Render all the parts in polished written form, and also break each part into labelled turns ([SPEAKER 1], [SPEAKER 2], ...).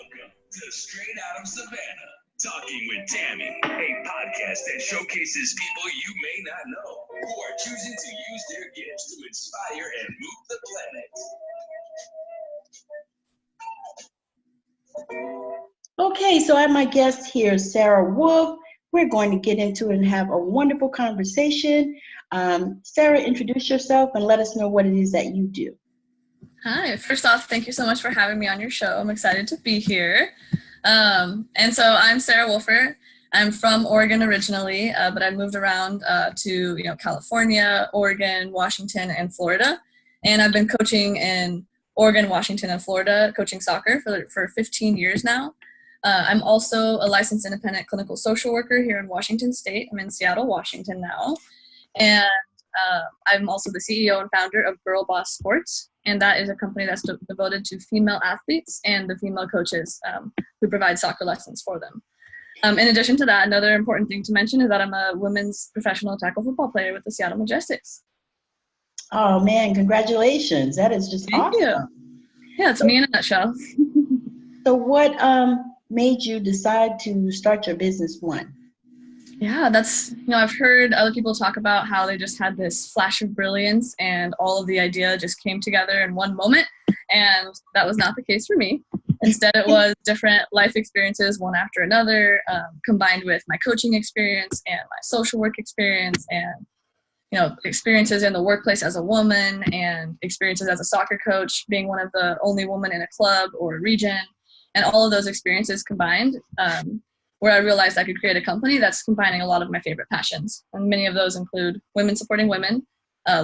[SPEAKER 1] Welcome to Straight Out of Savannah, Talking with Tammi, a podcast that showcases people you may not know who are choosing to use their gifts to inspire and move the planet.
[SPEAKER 2] Okay, so I have my guest here, Sarah Wolf. We're going to get into it and have a wonderful conversation. Sarah, introduce yourself and let us know what it is that you do.
[SPEAKER 3] Hi, first off, thank you so much for having me on your show. I'm excited to be here. And so I'm Sarah Wolfer. I'm from Oregon originally, but I moved around to California, Oregon, Washington, and Florida. And I've been coaching in Oregon, Washington, and Florida, coaching soccer for 15 years now. I'm also a licensed independent clinical social worker here in Washington State. I'm in Seattle, Washington now. And I'm also the CEO and founder of Girl Boss Sports, and that is a company that's devoted to female athletes and the female coaches who provide soccer lessons for them. In addition to that, another important thing to mention is that I'm a women's professional tackle football player with the Seattle Majestics.
[SPEAKER 2] Oh man, congratulations. That is just
[SPEAKER 3] Thank
[SPEAKER 2] awesome.
[SPEAKER 3] you. Yeah, it's me in a nutshell.
[SPEAKER 2] So what made you decide to start your business one?
[SPEAKER 3] Yeah, that's, I've heard other people talk about how they just had this flash of brilliance and all of the idea just came together in one moment. And that was not the case for me. Instead, it was different life experiences, one after another, combined with my coaching experience and my social work experience and, experiences in the workplace as a woman and experiences as a soccer coach, being one of the only women in a club or a region. And all of those experiences combined, where I realized I could create a company that's combining a lot of my favorite passions. And many of those include women supporting women,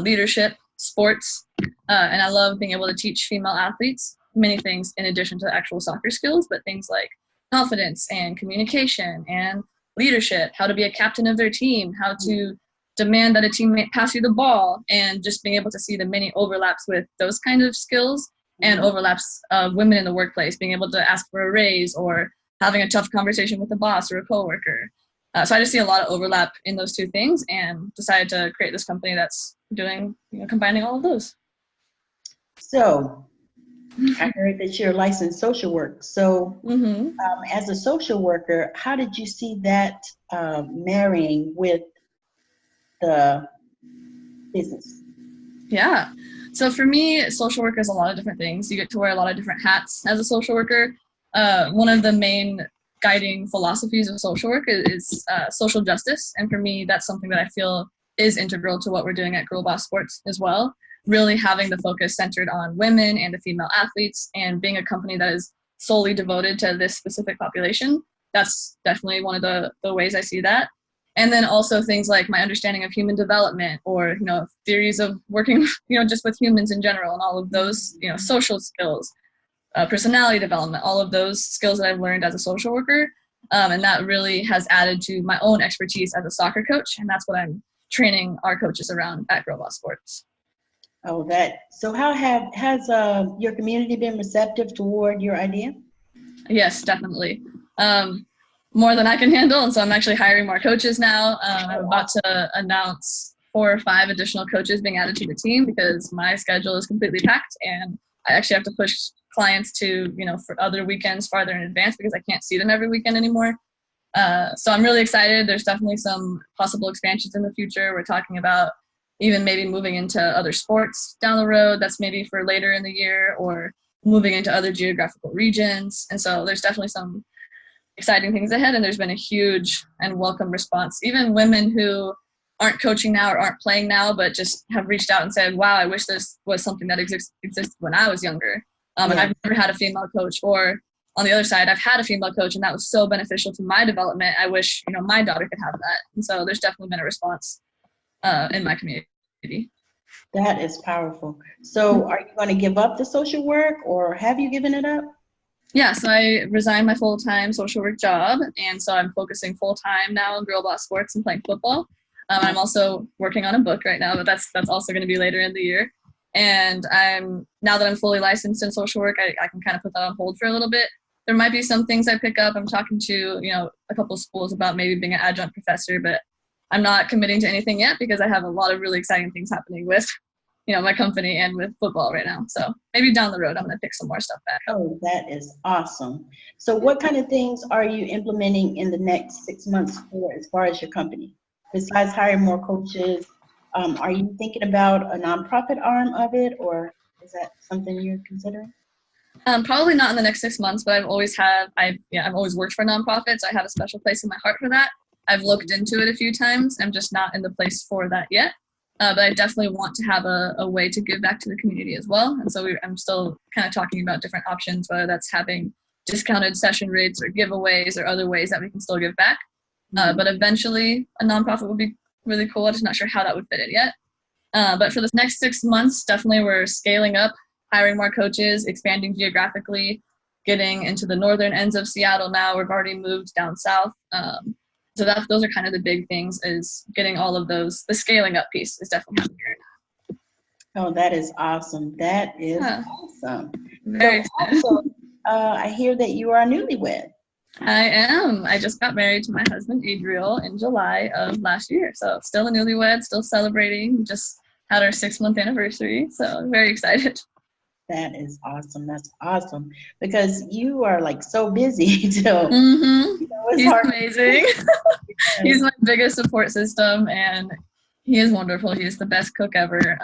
[SPEAKER 3] leadership, sports, and I love being able to teach female athletes many things in addition to actual soccer skills, but things like confidence and communication and leadership, how to be a captain of their team, how to demand that a teammate pass you the ball, and just being able to see the many overlaps with those kind of skills and overlaps of women in the workplace, being able to ask for a raise or having a tough conversation with a boss or a coworker. So I just see a lot of overlap in those two things and decided to create this company that's doing, combining all of those.
[SPEAKER 2] So I heard that you're a licensed social worker. So as a social worker, how did you see that marrying with the business?
[SPEAKER 3] Yeah. So for me, social work is a lot of different things. You get to wear a lot of different hats as a social worker. One of the main guiding philosophies of social work is social justice. And for me, that's something that I feel is integral to what we're doing at Girl Boss Sports as well. Really having the focus centered on women and the female athletes and being a company that is solely devoted to this specific population. That's definitely one of the ways I see that. And then also things like my understanding of human development or, theories of working, just with humans in general and all of those, social skills. Personality development, all of those skills that I've learned as a social worker. And that really has added to my own expertise as a soccer coach. And that's what I'm training our coaches around at Girl Boss Sports.
[SPEAKER 2] Oh, so how has your community been receptive toward your idea?
[SPEAKER 3] Yes, definitely. More than I can handle. And so I'm actually hiring more coaches now. I'm about to announce 4 or 5 additional coaches being added to the team because my schedule is completely packed and I actually have to push clients to, for other weekends farther in advance because I can't see them every weekend anymore. So I'm really excited. There's definitely some possible expansions in the future. We're talking about even maybe moving into other sports down the road. That's maybe for later in the year or moving into other geographical regions. And so there's definitely some exciting things ahead. And there's been a huge and welcome response. Even women who aren't coaching now or aren't playing now, but just have reached out and said, wow, I wish this was something that existed when I was younger. And I've never had a female coach. Or on the other side, I've had a female coach and that was so beneficial to my development. I wish, my daughter could have that. And so there's definitely been a response in my community.
[SPEAKER 2] That is powerful. So are you going to give up the social work or have you given it up?
[SPEAKER 3] Yeah, so I resigned my full-time social work job. And so I'm focusing full-time now on Girl Boss Sports and playing football. I'm also working on a book right now, but that's also going to be later in the year. And now that I'm fully licensed in social work, I can kind of put that on hold for a little bit. There might be some things I pick up. I'm talking to, a couple of schools about maybe being an adjunct professor, but I'm not committing to anything yet because I have a lot of really exciting things happening with my company and with football right now. So maybe down the road, I'm going to pick some more stuff back up.
[SPEAKER 2] Oh, that is awesome. So what kind of things are you implementing in the next 6 months as far as your company? Besides hiring more coaches, are you thinking about a nonprofit arm of it, or is that something you're considering?
[SPEAKER 3] Probably not in the next 6 months, but I've always worked for nonprofits. I have a special place in my heart for that. I've looked into it a few times. I'm just not in the place for that yet. But I definitely want to have a way to give back to the community as well. And so I'm still kind of talking about different options, whether that's having discounted session rates or giveaways or other ways that we can still give back. But eventually a nonprofit would be really cool. I'm just not sure how that would fit in yet. But for the next 6 months, definitely we're scaling up, hiring more coaches, expanding geographically, getting into the northern ends of Seattle now. We've already moved down south. So those are kind of the big things, is getting all of those. The scaling up piece is definitely happening right
[SPEAKER 2] now. Oh, that is awesome. That is awesome.
[SPEAKER 3] Very excited.
[SPEAKER 2] Also, I hear that you are a newlywed.
[SPEAKER 3] I am. I just got married to my husband, Adriel, in July of last year. So still a newlywed, still celebrating. Just had our 6-month anniversary. So I'm very excited.
[SPEAKER 2] That is awesome. That's awesome. Because you are like so busy. So
[SPEAKER 3] he's amazing. He's my biggest support system, and he is wonderful. He's the best cook ever.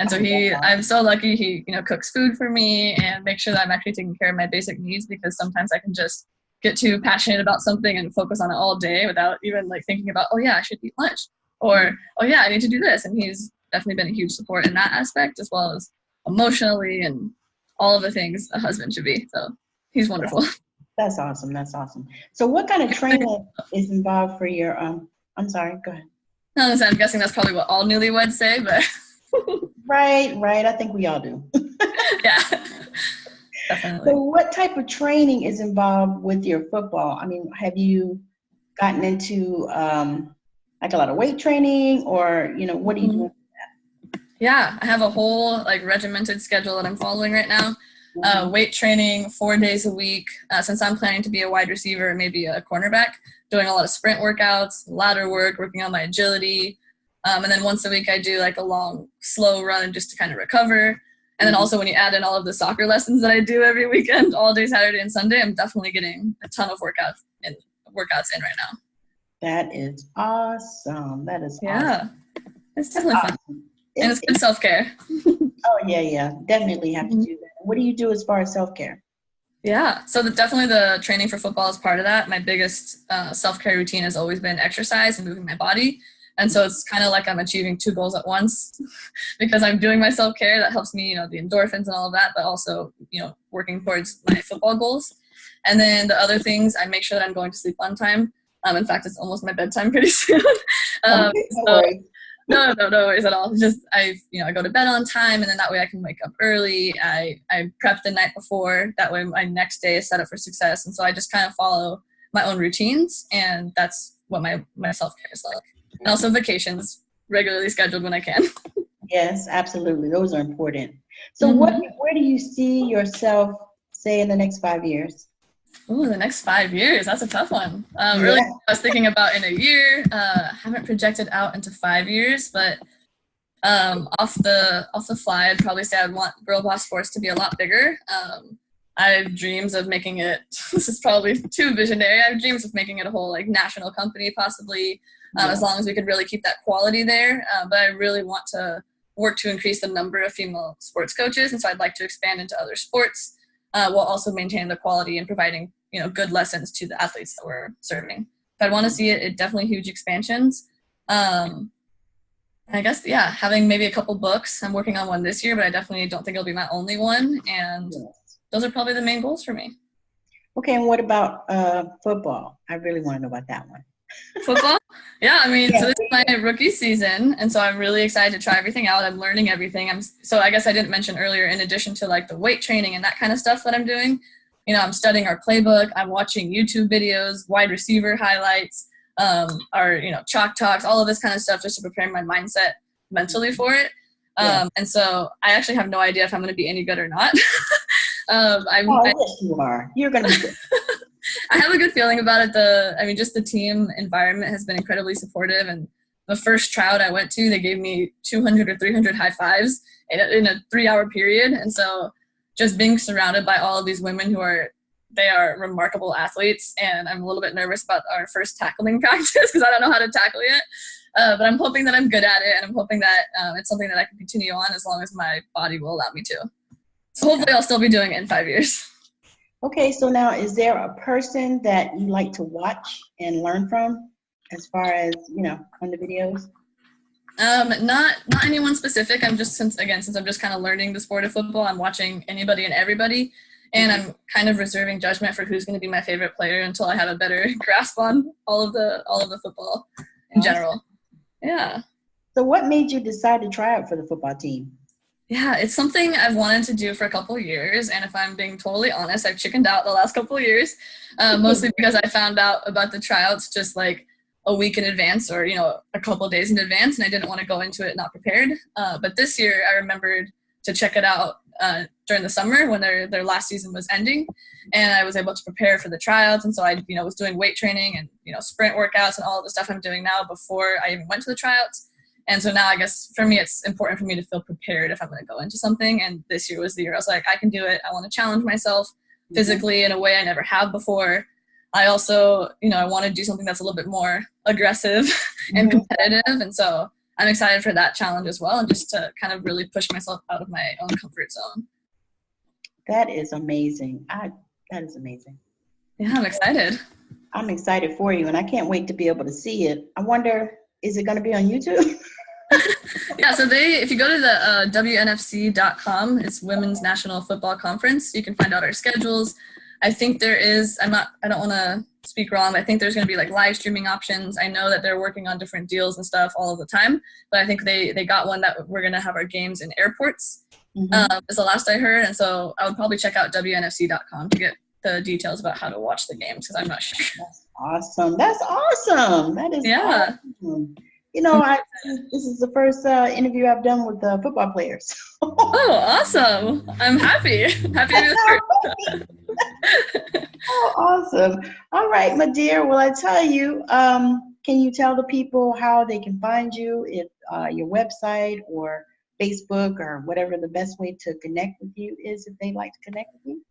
[SPEAKER 3] And so I'm so lucky he, cooks food for me and makes sure that I'm actually taking care of my basic needs, because sometimes I can just get too passionate about something and focus on it all day without even thinking about, oh yeah, I should eat lunch, or, oh yeah, I need to do this. And he's definitely been a huge support in that aspect, as well as emotionally and all of the things a husband should be. So he's wonderful.
[SPEAKER 2] That's awesome. That's awesome. So what kind of training is involved for your, I'm sorry, go ahead.
[SPEAKER 3] No, I'm guessing that's probably what all newlyweds say, but.
[SPEAKER 2] Right. I think we all do.
[SPEAKER 3] Yeah, definitely.
[SPEAKER 2] So what type of training is involved with your football? I mean, have you gotten into a lot of weight training, or, what are you doing?
[SPEAKER 3] Yeah, I have a whole regimented schedule that I'm following right now. Weight training 4 days a week. Since I'm planning to be a wide receiver, maybe a cornerback, doing a lot of sprint workouts, ladder work, working on my agility. And then once a week I do a long, slow run just to kind of recover. And then also when you add in all of the soccer lessons that I do every weekend, all day Saturday and Sunday, I'm definitely getting a ton of workouts in right now.
[SPEAKER 2] That is awesome. That is
[SPEAKER 3] awesome. It's definitely fun. And it's good self-care.
[SPEAKER 2] Oh, yeah. Definitely have to do that. What do you do as far as self-care?
[SPEAKER 3] Yeah, so definitely the training for football is part of that. My biggest self-care routine has always been exercise and moving my body. And so it's kind of like I'm achieving 2 goals at once because I'm doing my self-care. That helps me, the endorphins and all of that, but also, working towards my football goals. And then the other things, I make sure that I'm going to sleep on time. In fact, it's almost my bedtime pretty soon. No worries at all. It's just I go to bed on time, and then that way I can wake up early. I prep the night before. That way my next day is set up for success. And so I just kind of follow my own routines, and that's what my self-care is like. And also vacations, regularly scheduled when I can.
[SPEAKER 2] Yes, absolutely. Those are important. So where do you see yourself, say, in the next 5 years?
[SPEAKER 3] Ooh, the next 5 years. That's a tough one. Really, I was thinking about in a year. Haven't projected out into 5 years, but off the fly, I'd probably say I'd want Girl Boss Sports to be a lot bigger. I have dreams of making it. This is probably too visionary. I have dreams of making it a whole national company, possibly, as long as we could really keep that quality there. But I really want to work to increase the number of female sports coaches, and so I'd like to expand into other sports. While also maintaining the quality and providing, good lessons to the athletes that we're serving. If I want to see it definitely huge expansions. I guess, having maybe a couple books. I'm working on one this year, but I definitely don't think it'll be my only one. And those are probably the main goals for me.
[SPEAKER 2] Okay, and what about football? I really want to know about that one.
[SPEAKER 3] Football? Yeah, so this is my rookie season, and so I'm really excited to try everything out. I'm learning everything. So I guess I didn't mention earlier, in addition to the weight training and that kind of stuff that I'm doing, I'm studying our playbook. I'm watching YouTube videos, wide receiver highlights, our chalk talks, all of this kind of stuff, just to prepare my mindset mentally for it. And so I actually have no idea if I'm going to be any good or not.
[SPEAKER 2] Yes, you are. You're going to be good.
[SPEAKER 3] I have a good feeling about it. Just the team environment has been incredibly supportive, and the first tryout I went to, they gave me 200 or 300 high fives in a 3-hour period. And so just being surrounded by all of these women they are remarkable athletes. And I'm a little bit nervous about our first tackling practice because I don't know how to tackle yet. But I'm hoping that I'm good at it, and I'm hoping that it's something that I can continue on as long as my body will allow me to. So hopefully I'll still be doing it in 5 years.
[SPEAKER 2] Okay, so now is there a person that you like to watch and learn from as far as, on the videos?
[SPEAKER 3] Not anyone specific. Since I'm just kind of learning the sport of football, I'm watching anybody and everybody, and I'm kind of reserving judgment for who's going to be my favorite player until I have a better grasp on all of the football in general. Yeah.
[SPEAKER 2] So what made you decide to try out for the football team?
[SPEAKER 3] Yeah, it's something I've wanted to do for a couple of years, and if I'm being totally honest, I've chickened out the last couple of years, mostly because I found out about the tryouts just like a week in advance or, a couple of days in advance, and I didn't want to go into it not prepared. But this year I remembered to check it out during the summer when their last season was ending, and I was able to prepare for the tryouts. And so I, was doing weight training and, sprint workouts and all of the stuff I'm doing now before I even went to the tryouts. And so now I guess for me, it's important for me to feel prepared if I'm going to go into something. And this year was the year I was like, I can do it. I want to challenge myself physically in a way I never have before. I also, I want to do something that's a little bit more aggressive and competitive. And so I'm excited for that challenge as well, and just to kind of really push myself out of my own comfort zone.
[SPEAKER 2] That is amazing. That is amazing.
[SPEAKER 3] Yeah, I'm excited.
[SPEAKER 2] I'm excited for you, and I can't wait to be able to see it. I wonder, is it going to be on YouTube?
[SPEAKER 3] Yeah, so if you go to the WNFC.com, it's Women's National Football Conference, you can find out our schedules. I think there is, I don't want to speak wrong, but I think there's going to be like live streaming options. I know that they're working on different deals and stuff all of the time, but I think they got one that we're going to have our games in airports, is the last I heard. And so I would probably check out WNFC.com to get the details about how to watch the games, because I'm not sure.
[SPEAKER 2] That's awesome. That is awesome. This is the first interview I've done with football players.
[SPEAKER 3] Oh, awesome. I'm happy. Happy to be the first.
[SPEAKER 2] Oh, awesome. All right, my dear. Well, I tell you, can you tell the people how they can find you, if your website or Facebook or whatever the best way to connect with you is, if they'd like to connect with you?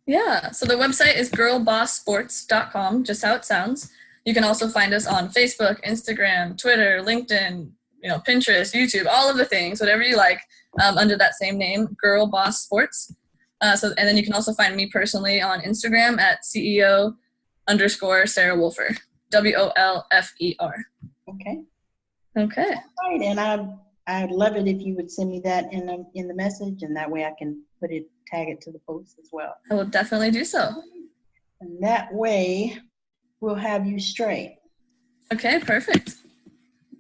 [SPEAKER 3] Yeah, so the website is girlbosssports.com, just how it sounds. You can also find us on Facebook, Instagram, Twitter, LinkedIn, Pinterest, YouTube, all of the things, whatever you like, under that same name, Girl Boss Sports. And then you can also find me personally on Instagram at CEO_Sarah Wolfer, WOLFER.
[SPEAKER 2] Okay.
[SPEAKER 3] Okay.
[SPEAKER 2] All right, and I'd love it if you would send me that in the message, and that way I can tag it to the post as well.
[SPEAKER 3] I will definitely do so.
[SPEAKER 2] And that way we'll have you straight.
[SPEAKER 3] Okay, perfect.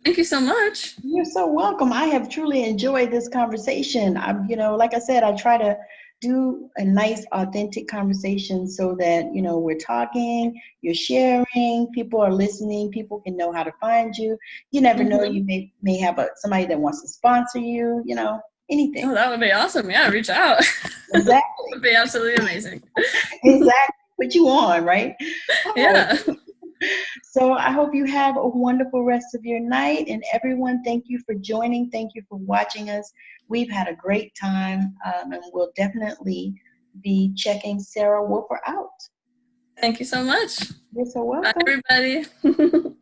[SPEAKER 3] Thank you so much.
[SPEAKER 2] You're so welcome. I have truly enjoyed this conversation. Like I said, I try to do a nice, authentic conversation so that, we're talking, you're sharing, people are listening, people can know how to find you. You never know, you may have somebody that wants to sponsor you, anything.
[SPEAKER 3] Oh, that would be awesome. Yeah, reach out.
[SPEAKER 2] Exactly.
[SPEAKER 3] It would be absolutely amazing.
[SPEAKER 2] Exactly. Put you on, right?
[SPEAKER 3] Yeah.
[SPEAKER 2] So I hope you have a wonderful rest of your night. And everyone, thank you for joining. Thank you for watching us. We've had a great time, and we'll definitely be checking Sarah Wolfer out.
[SPEAKER 3] Thank you so much.
[SPEAKER 2] You're so welcome.
[SPEAKER 3] Bye, everybody.